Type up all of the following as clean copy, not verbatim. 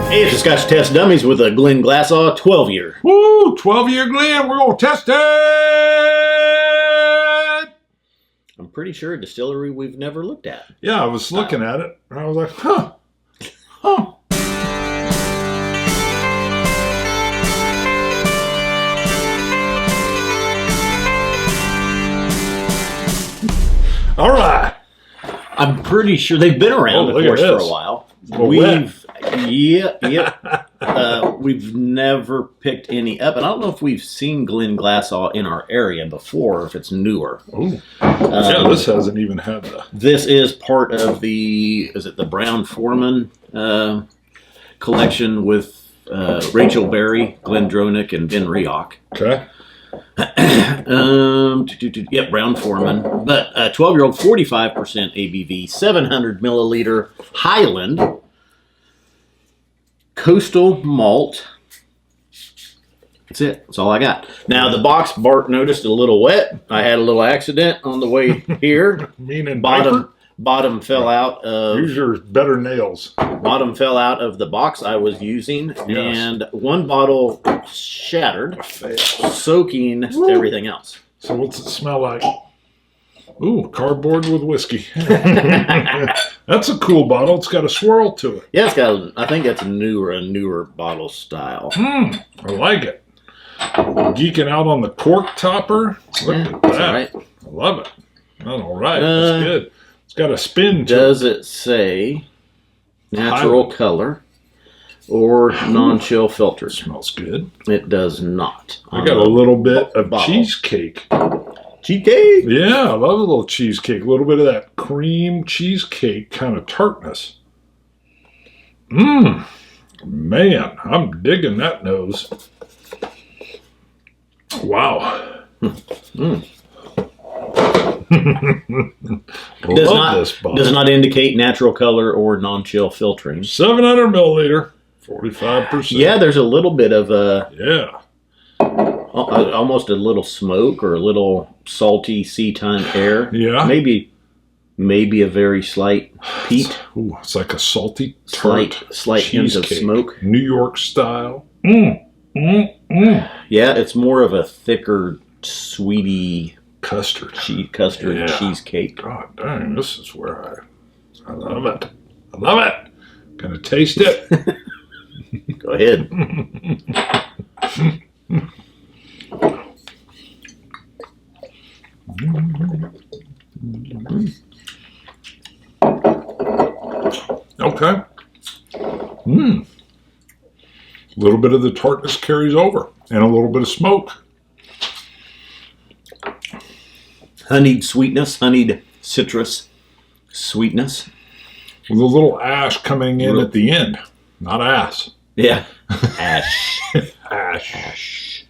Hey, it's the Scotch Test Dummies with a Glenglassaugh 12-year. Woo! 12-year Glen. We're going to test it! I'm pretty sure a distillery we've never looked at. Yeah, I was looking at it, and I was like, huh. All right. I'm pretty sure they've been around, of course, for a while. We've never picked any up, and I don't know if we've seen Glenglassaugh in our area before, or if it's newer. Ooh. Yeah, this hasn't even had the... This is part of the, is it the Brown Foreman collection with Rachel Berry, Glenn Dronick, and Ben Rioch. Okay. Yep, Brown Foreman. But 12-year-old, 45% ABV, 700 milliliter Highland Coastal Malt. That's it. That's all I got. Now, the box, Bart noticed a little wet. I had a little accident on the way here. Meaning bottom fell out of... Use your better nails. Bottom fell out of the box I was using, yes. And one bottle shattered, soaking everything else. So what's it smell like? Ooh, cardboard with whiskey. That's a cool bottle. It's got a swirl to it. Yeah, it's got. I think that's a newer bottle style. I like it. Geeking out on the cork topper. Look at that. All right. I love it. That's all right. That's good. It's got a spin to it. Does it say natural color or non-chill filter? Smells good. It does not. I got a little bit of cheesecake. Cheesecake? Yeah, I love a little cheesecake. A little bit of that cream cheesecake kind of tartness. Man, I'm digging that nose. Wow. Does not indicate natural color or non-chill filtering. 700 milliliter, 45%. Yeah, there's a little bit of yeah. Almost a little smoke or a little salty sea time air. Yeah. Maybe a very slight peat. Ooh, it's like a salty slight hint of smoke. New York style. Yeah, it's more of a thicker, sweety custard cheesecake. God dang, this is where I love it. I love it. Gonna taste it. Go ahead. Okay. A little bit of the tartness carries over, and a little bit of smoke. Honeyed sweetness, honeyed citrus sweetness. With a little ash coming in at the end. Not ass. Yeah. Ash. Ash.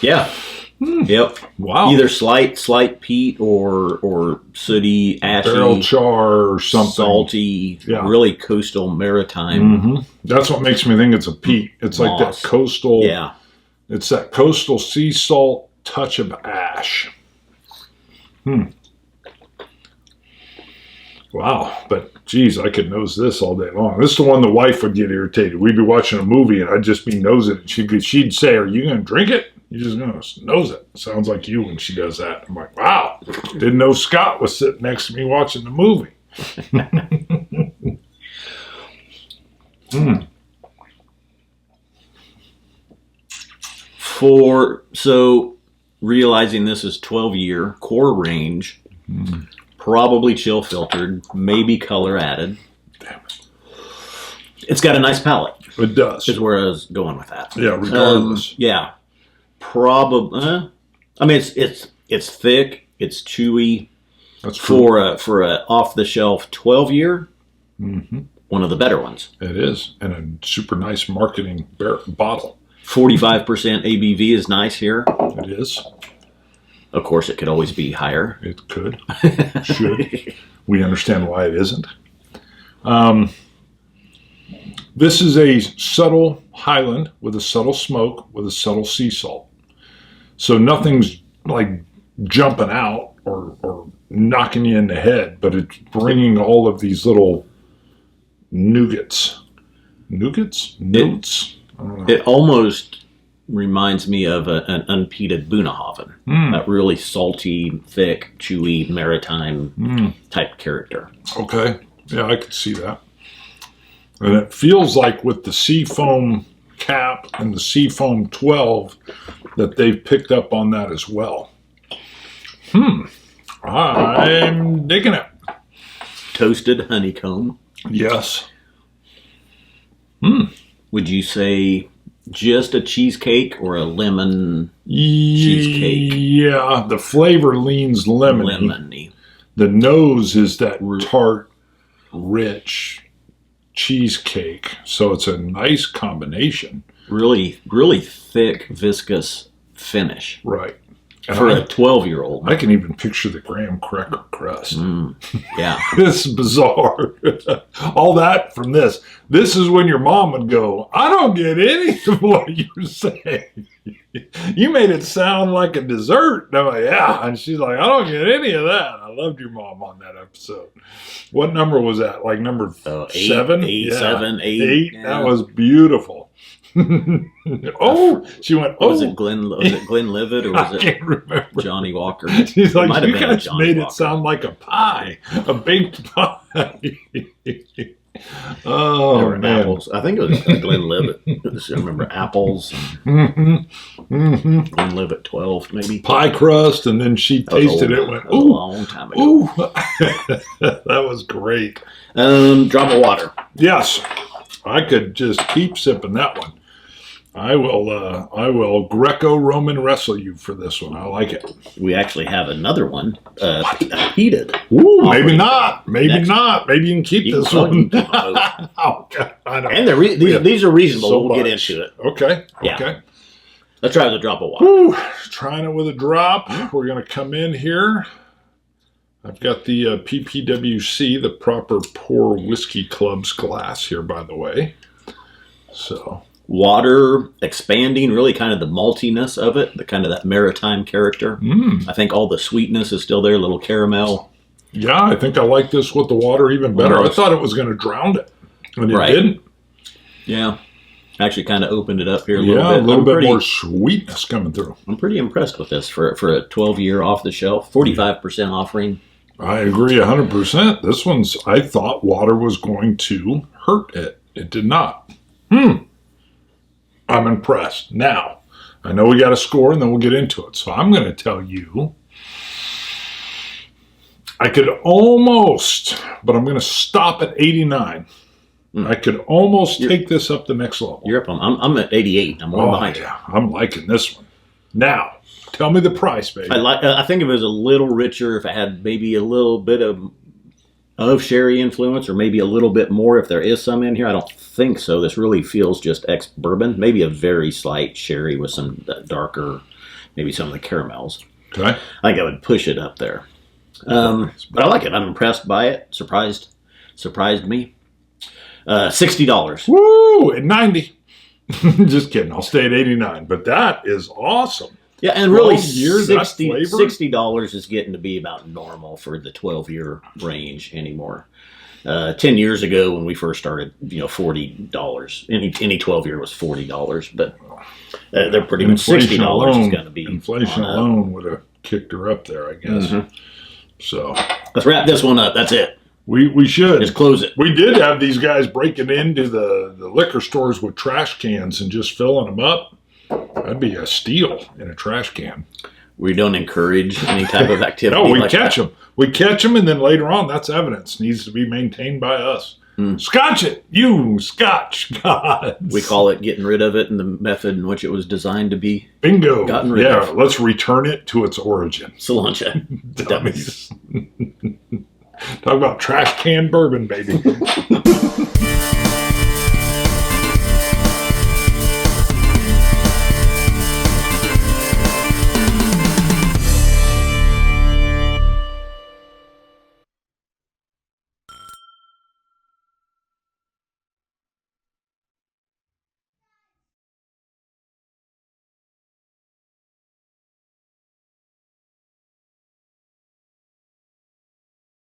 Yeah. Yep. Wow. Either slight peat or sooty, ashy, barrel char or something. Salty, really coastal maritime. That's what makes me think it's a peat. It's moss. Like that coastal. Yeah. It's that coastal sea salt touch of ash. Wow. But geez, I could nose this all day long. This is the one the wife would get irritated. We'd be watching a movie and I'd just be nosing it. She'd say, "Are you going to drink it? You're just going to nose it." Sounds like you when she does that. I'm like, wow. Didn't know Scott was sitting next to me watching the movie. So realizing this is 12-year core range, probably chill filtered, maybe color added. Damn it. It's got a nice palate. It does. Is where I was going with that. Yeah, regardless. Yeah. Probably. I mean, it's thick. It's chewy. That's true. For a off the shelf 12-year. One of the better ones. It is, and a super nice marketing bottle. 45% ABV is nice here. It is. Of course, it could always be higher. It could. Should. We understand why it isn't. This is a subtle Highland with a subtle smoke with a subtle sea salt. So nothing's like jumping out or knocking you in the head, but it's bringing all of these little nougats. Notes? I don't know. It almost reminds me of an unpeated Bunnahoven. That really salty, thick, chewy, maritime type character. Okay. Yeah, I could see that. And it feels like with the Seafoam cap and the Seafoam 12 that they've picked up on that as well. I'm digging it. Toasted honeycomb. Yes. Would you say just a cheesecake or a lemon cheesecake? Yeah, the flavor leans lemony. Lemony. The nose is that tart, rich cheesecake. So it's a nice combination. Really, really thick, viscous finish. Right. And For a 12-year-old. I can even picture the graham cracker crust. Yeah. This is bizarre. All that from this. This is when your mom would go, I don't get any of what you say. You made it sound like a dessert. And I'm like, yeah. And she's like, I don't get any of that. I loved your mom on that episode. What number was that? Like number 7? Eight, 7, 8. 8. Yeah. That was beautiful. She went, Was it Glenlivet or was I can't remember. Johnny Walker? She's like, might have you been guys Johnny made Walker. it sound like a pie, a baked pie. Oh, There were man. apples. I think it was Glenlivet. I remember apples. Glenlivet 12, maybe. Pie crust, and then she tasted it and went, That was a long time ago. ooh. That was great. Drop of water. Yes, I could just keep sipping that one. I will Greco-Roman wrestle you for this one. I like it. We actually have another one, heated. Ooh, maybe Offering not. Maybe next. not. Maybe you can keep You can this plug one. and keep them both. Oh, God, I know. And these are reasonable. So we'll get much. into it. Okay. Yeah. Okay. Let's try the drop of water. Whew, trying it with a drop. We're going to come in here. I've got the PPWC, the proper Pour Whiskey Club's glass here, by the way. So, Water expanding, really kind of the maltiness of it, the kind of that maritime character. I think all the sweetness is still there, a little caramel. yeah, I think I like this with the water even better. Almost. I thought it was going to drown it, and it Right. didn't. Yeah. Actually kind of opened it up here a little Yeah, bit. a little bit more sweetness coming through. I'm pretty impressed with this for a 12-year off the shelf, 45% offering. I agree 100%. This one's, I thought water was going to hurt it. It did not. I'm impressed. Now, I know we got a score and then we'll get into it. So I'm going to tell you, I could almost, but I'm going to stop at 89. I could almost take this up the next level. You're up on, I'm at 88. I'm one behind you. Yeah, I'm liking this one. Now, tell me the price, baby. I think if it was a little richer, if it had maybe a little bit of sherry influence, or maybe a little bit more if there is some in here. I don't think so. This really feels just ex-bourbon. Maybe a very slight sherry with some darker, maybe some of the caramels. Okay. I think I would push it up there. But I like it. I'm impressed by it. Surprised me. $60. Woo! At 90. Just kidding. I'll stay at 89. But that is awesome. Yeah, and really 12 years, that flavor? $60 is getting to be about normal for the 12-year range anymore. 10 years ago when we first started, $40. Any 12-year was $40, but they're pretty much $60 is going to be. Inflation alone would have kicked her up there, I guess. So let's wrap this one up. That's it. we should. Just close it. We did have these guys breaking into the liquor stores with trash cans and just filling them up. That'd be a steal in a trash can. We don't encourage any type of activity. No, we like catch that. them. We catch them, and then later on, that's evidence. Needs to be maintained by us. Scotch it, you Scotch gods. We call it getting rid of it and the method in which it was designed to be Bingo. gotten rid of. Let's return it to its origin. Cilantro. Dummies. Talk about trash can bourbon, baby.